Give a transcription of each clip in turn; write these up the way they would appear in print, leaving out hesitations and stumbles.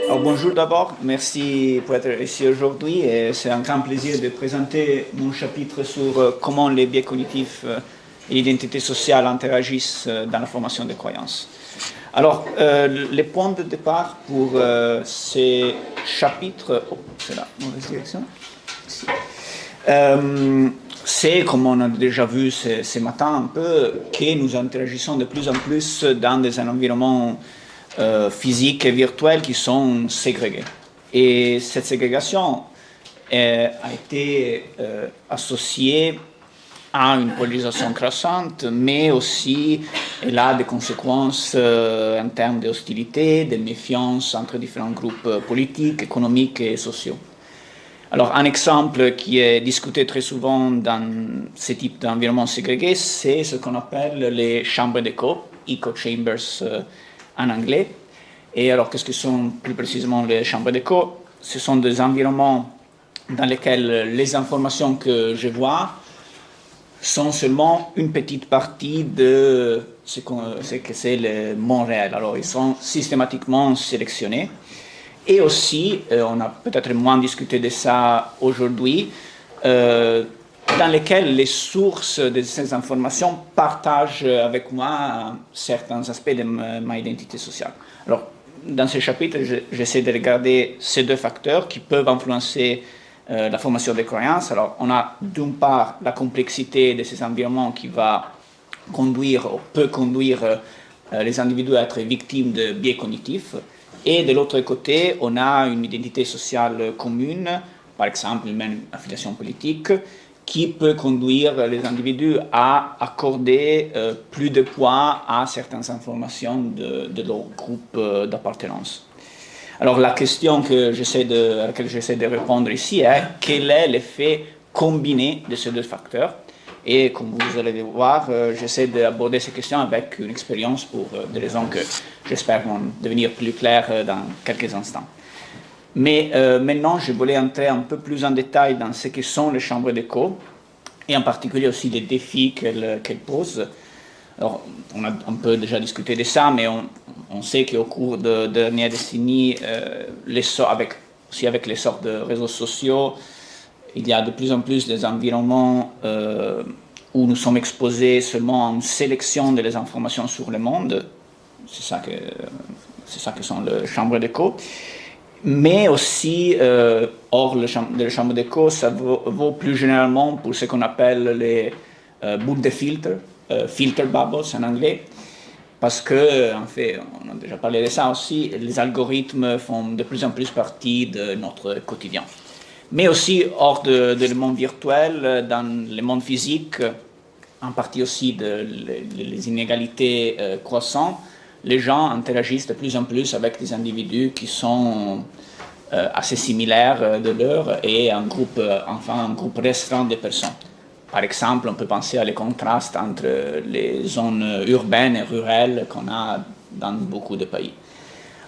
Alors bonjour d'abord, merci pour être ici aujourd'hui et c'est un grand plaisir de présenter mon chapitre sur comment les biais cognitifs et l'identité sociale interagissent dans la formation des croyances. Alors, les points de départ pour ces chapitres... Oh, c'est la mauvaise direction. C'est, comme on a déjà vu ce matin un peu, que nous interagissons de plus en plus dans des environnements physiques et virtuels qui sont ségrégés. Et cette ségrégation a été associée à une polarisation croissante, mais aussi elle a des conséquences en termes de hostilité, de méfiance entre différents groupes politiques, économiques et sociaux. Alors, un exemple qui est discuté très souvent dans ce type d'environnement ségrégé, c'est ce qu'on appelle les chambres d'écho, echo chambers en anglais. Et alors, qu'est-ce que sont plus précisément les chambres d'écho? Ce sont des environnements dans lesquels les informations que je vois sont seulement une petite partie de ce que c'est le monde réel. Alors, ils sont systématiquement sélectionnés. Et aussi, on a peut-être moins discuté de ça aujourd'hui, dans lesquels les sources de ces informations partagent avec moi certains aspects de ma identité sociale. Alors, dans ce chapitre, j'essaie de regarder ces deux facteurs qui peuvent influencer la formation des croyances. Alors, on a d'une part la complexité de ces environnements qui va conduire, ou peut conduire les individus à être victimes de biais cognitifs. Et de l'autre côté, on a une identité sociale commune, par exemple une affiliation politique, qui peut conduire les individus à accorder plus de poids à certaines informations de leur groupe d'appartenance. Alors la question à laquelle j'essaie de répondre ici est quel est l'effet combiné de ces deux facteurs? Et comme vous allez voir, j'essaie d'aborder ces questions avec une expérience pour des raisons que j'espère vont devenir plus claires dans quelques instants. Mais maintenant, je voulais entrer un peu plus en détail dans ce que sont les chambres d'écho, et en particulier aussi les défis qu'elles posent. Alors, on a un peu déjà discuté de ça, mais on sait qu'au cours de dernières décennies, aussi avec l'essor de réseaux sociaux, il y a de plus en plus des environnements où nous sommes exposés seulement à une sélection des informations sur le monde. C'est ça que sont les chambres d'écho. Mais aussi, hors de la chambre d'écho, ça vaut plus généralement pour ce qu'on appelle les boules de filtre, filter bubbles en anglais, parce que, en fait, on a déjà parlé de ça aussi, les algorithmes font de plus en plus partie de notre quotidien. Mais aussi hors du monde virtuel, dans le monde physique, en partie aussi les inégalités croissantes, les gens interagissent de plus en plus avec des individus qui sont assez similaires de leur et un groupe restreint de personnes. Par exemple, on peut penser à les contrastes entre les zones urbaines et rurales qu'on a dans beaucoup de pays.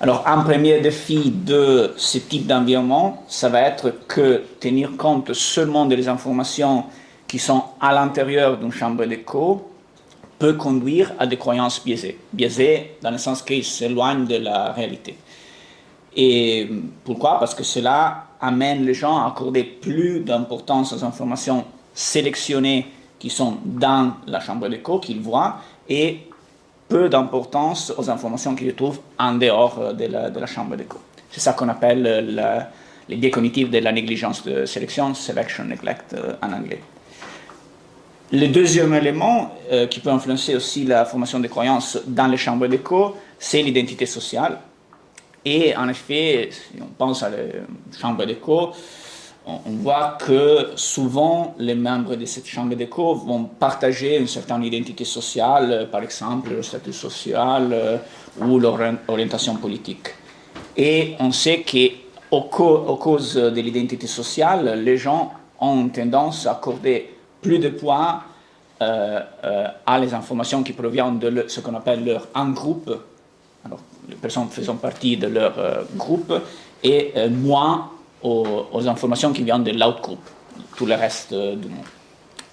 Alors, un premier défi de ce type d'environnement, ça va être que tenir compte seulement des informations qui sont à l'intérieur d'une chambre d'écho peut conduire à des croyances biaisées. Biaisées dans le sens qu'ils s'éloignent de la réalité. Et pourquoi? Parce que cela amène les gens à accorder plus d'importance aux informations sélectionnées qui sont dans la chambre d'écho, qu'ils voient, et peu d'importance aux informations qu'ils trouvent en dehors de la chambre d'écho. C'est ça qu'on appelle les biais cognitifs de la négligence de sélection, selection neglect en anglais. Le deuxième élément qui peut influencer aussi la formation des croyances dans les chambres d'écho, c'est l'identité sociale. Et en effet, si on pense à la chambre d'écho, on voit que souvent les membres de cette chambre d'écho vont partager une certaine identité sociale, par exemple leur statut social ou leur orientation politique. Et on sait qu'au cause de l'identité sociale, les gens ont tendance à accorder plus de poids à les informations qui proviennent de ce qu'on appelle leur en-groupe, alors les personnes faisant partie de leur groupe, et moins aux informations qui viennent de l'autre groupe, tout le reste du monde.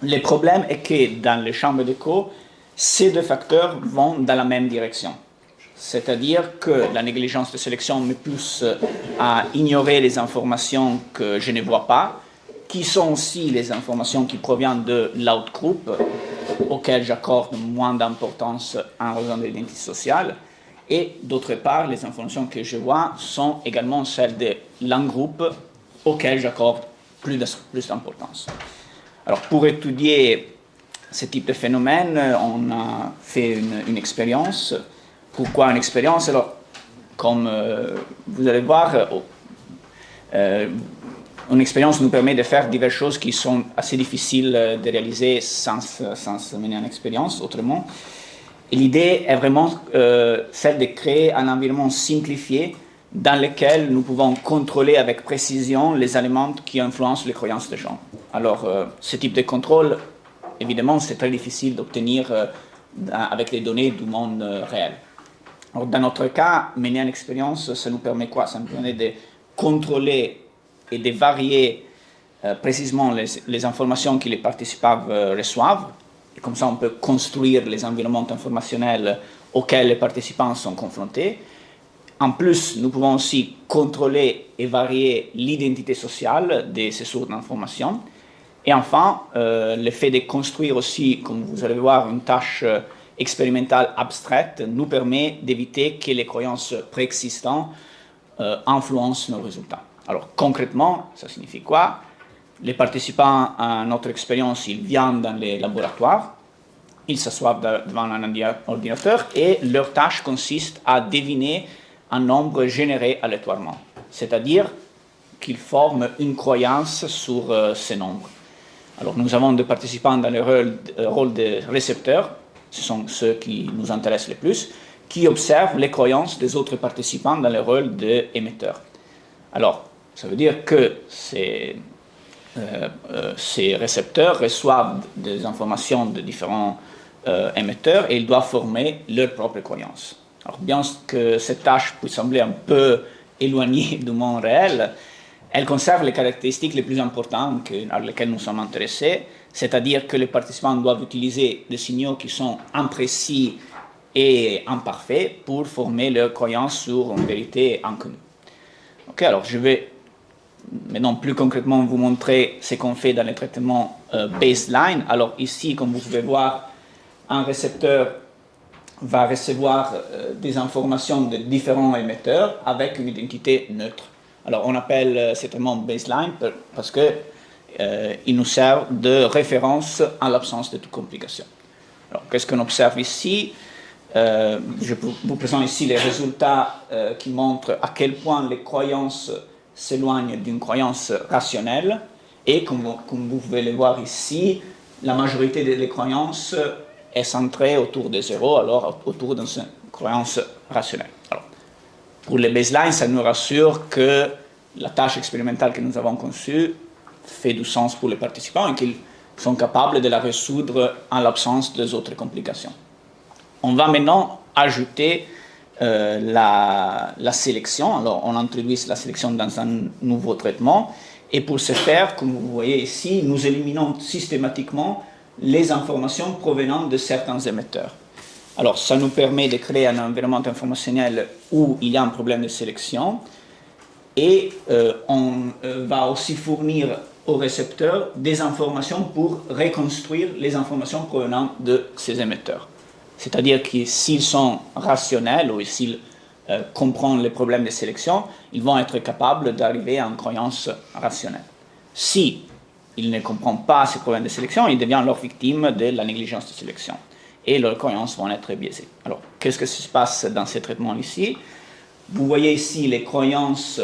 Le problème est que dans les chambres d'écho, ces deux facteurs vont dans la même direction. C'est-à-dire que la négligence de sélection me pousse à ignorer les informations que je ne vois pas, qui sont aussi les informations qui proviennent de l'outgroup, auxquelles j'accorde moins d'importance en raison de l'identité sociale. Et d'autre part, les informations que je vois sont également celles de l'ingroup, auxquelles j'accorde plus d'importance. Alors, pour étudier ce type de phénomène, on a fait une expérience. Pourquoi une expérience? Alors, comme vous allez voir, une expérience nous permet de faire diverses choses qui sont assez difficiles de réaliser sans mener une expérience autrement. Et l'idée est vraiment celle de créer un environnement simplifié dans lequel nous pouvons contrôler avec précision les éléments qui influencent les croyances des gens. Alors, ce type de contrôle, évidemment, c'est très difficile d'obtenir avec les données du monde réel. Alors, dans notre cas, mener une expérience, ça nous permet quoi? Ça nous permet de contrôler et de varier précisément les informations que les participants reçoivent. Et comme ça, on peut construire les environnements informationnels auxquels les participants sont confrontés. En plus, nous pouvons aussi contrôler et varier l'identité sociale de ces sources d'informations. Et enfin, le fait de construire aussi, comme vous allez voir, une tâche expérimentale abstraite nous permet d'éviter que les croyances préexistantes influencent nos résultats. Alors concrètement, ça signifie quoi? Les participants à notre expérience, ils viennent dans les laboratoires, ils s'assoient devant un ordinateur et leur tâche consiste à deviner un nombre généré aléatoirement, c'est-à-dire qu'ils forment une croyance sur ces nombres. Alors nous avons des participants dans le rôle de récepteurs, ce sont ceux qui nous intéressent le plus, qui observent les croyances des autres participants dans le rôle d'émetteurs. Alors, ça veut dire que ces récepteurs reçoivent des informations de différents émetteurs et ils doivent former leurs propres croyances. Alors, bien que cette tâche puisse sembler un peu éloignée du monde réel, elle conserve les caractéristiques les plus importantes à lesquelles nous sommes intéressés, c'est-à-dire que les participants doivent utiliser des signaux qui sont imprécis et imparfaits pour former leurs croyances sur une vérité inconnue. Ok, alors je vais maintenant plus concrètement vous montrer ce qu'on fait dans le traitement baseline. Alors ici, comme vous pouvez voir, un récepteur va recevoir des informations de différents émetteurs avec une identité neutre. Alors on appelle ce traitement baseline parce qu'il nous sert de référence en l'absence de toute complication. Alors qu'est-ce qu'on observe ici? Je vous présente ici les résultats qui montrent à quel point les croyances s'éloignent d'une croyance rationnelle. Et comme vous pouvez le voir ici, la majorité des croyances est centrée autour de 0, alors autour d'une croyance rationnelle. Alors, pour les baselines, ça nous rassure que la tâche expérimentale que nous avons conçue fait du sens pour les participants et qu'ils sont capables de la résoudre en l'absence des autres complications. On va maintenant ajouter la sélection. Alors, on introduit la sélection dans un nouveau traitement. Et pour ce faire, comme vous voyez ici, nous éliminons systématiquement les informations provenant de certains émetteurs. Alors, ça nous permet de créer un environnement informationnel où il y a un problème de sélection. Et on va aussi fournir aux récepteurs des informations pour reconstruire les informations provenant de ces émetteurs. C'est-à-dire que s'ils sont rationnels ou s'ils comprennent les problèmes de sélection, ils vont être capables d'arriver à une croyance rationnelle. Si ils ne comprennent pas ces problèmes de sélection, ils deviennent leurs victimes de la négligence de sélection. Et leurs croyances vont être biaisées. Alors, qu'est-ce qui se passe dans ces traitements ici? Vous voyez ici les croyances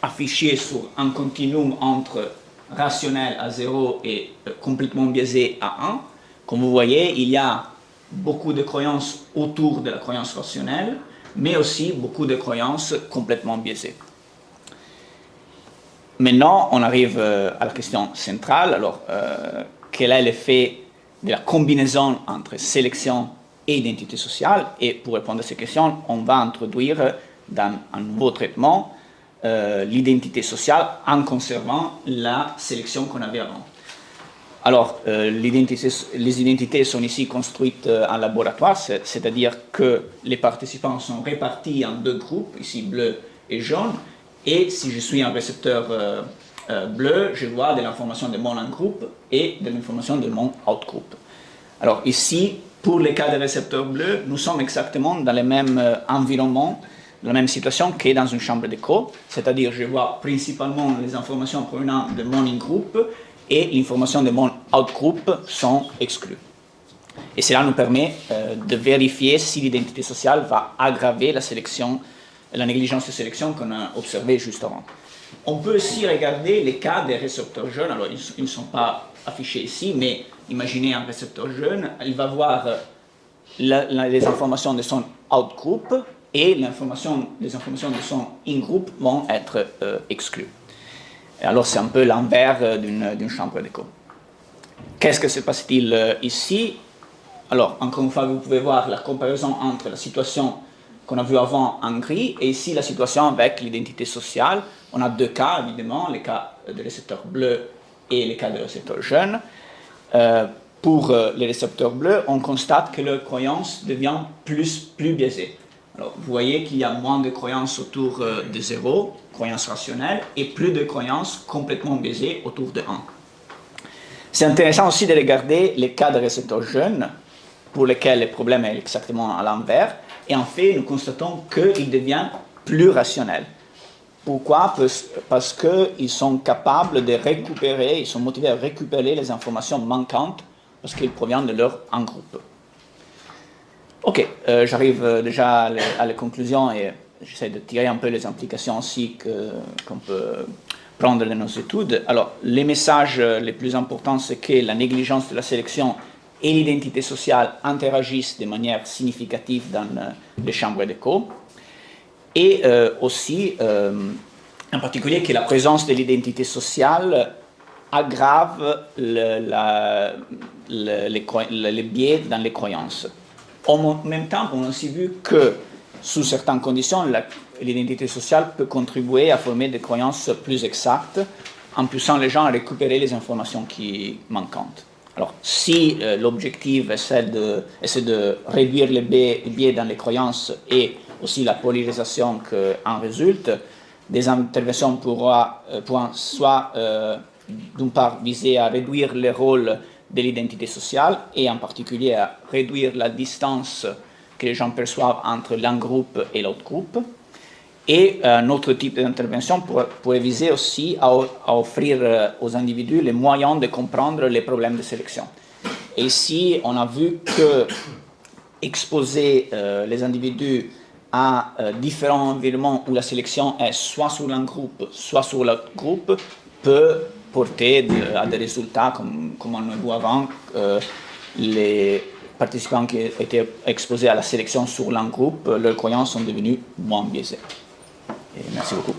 affichées sur un continuum entre rationnel à 0 et complètement biaisé à 1. Comme vous voyez, il y a beaucoup de croyances autour de la croyance rationnelle, mais aussi beaucoup de croyances complètement biaisées. Maintenant, on arrive à la question centrale. Alors, quel est l'effet de la combinaison entre sélection et identité sociale? Et pour répondre à ces questions, on va introduire dans un nouveau traitement l'identité sociale en conservant la sélection qu'on avait avant. Alors, les identités sont ici construites en laboratoire, c'est-à-dire que les participants sont répartis en deux groupes, ici bleu et jaune, et si je suis un récepteur bleu, je vois de l'information de mon in-groupe et de l'information de mon out-groupe. Alors ici, pour les cas de récepteurs bleus, nous sommes exactement dans le même environnement, dans la même situation que dans une chambre d'écho, c'est-à-dire je vois principalement les informations provenant de mon in-groupe et l'information de mon out-groupe sont exclues. Et cela nous permet de vérifier si l'identité sociale va aggraver la négligence de sélection qu'on a observée juste avant. On peut aussi regarder les cas des récepteurs jeunes. Alors, ils ne sont pas affichés ici, mais imaginez un récepteur jeune, il va voir les informations de son out-group et les informations de son in-group vont être exclues. Alors, c'est un peu l'envers d'une chambre d'écho. Qu'est-ce que se passe-t-il ici? Alors, encore une fois, vous pouvez voir la comparaison entre la situation qu'on a vue avant en gris et ici la situation avec l'identité sociale. On a deux cas, évidemment, les cas de récepteurs bleus et les cas de récepteurs jaunes. Pour les récepteurs bleus, on constate que leur croyance devient plus biaisée. Alors, vous voyez qu'il y a moins de croyances autour de 0, croyances rationnelles, et plus de croyances complètement biaisées autour de 1. C'est intéressant aussi de regarder les cas de récepteurs jeunes, pour lesquels le problème est exactement à l'envers, et en fait, nous constatons qu'ils deviennent plus rationnels. Pourquoi? Parce qu'ils sont capables de récupérer, ils sont motivés à récupérer les informations manquantes, parce qu'ils proviennent de leur en-groupe. Ok, j'arrive déjà à la conclusion et j'essaie de tirer un peu les implications aussi qu'on peut prendre de nos études. Alors, les messages les plus importants, c'est que la négligence de la sélection et l'identité sociale interagissent de manière significative dans les chambres d'écho. Et aussi, en particulier, que la présence de l'identité sociale aggrave les biais dans les croyances. En même temps, on a aussi vu que, sous certaines conditions, l'identité sociale peut contribuer à former des croyances plus exactes, en poussant les gens à récupérer les informations manquantes. Alors, si l'objectif est de réduire les biais dans les croyances et aussi la polarisation qui en résulte, des interventions pourront soit, d'une part, viser à réduire le rôle de l'identité sociale et en particulier à réduire la distance que les gens perçoivent entre l'un groupe et l'autre groupe. Et un autre type d'intervention pourrait viser aussi à offrir aux individus les moyens de comprendre les problèmes de sélection. Et ici, on a vu que exposer les individus à différents environnements où la sélection est soit sur l'un groupe, soit sur l'autre groupe, peut porter à des résultats comme on l'a vu avant. Les participants qui étaient exposés à la sélection sur l'un groupe, leurs croyances sont devenues moins biaisées. Et merci beaucoup.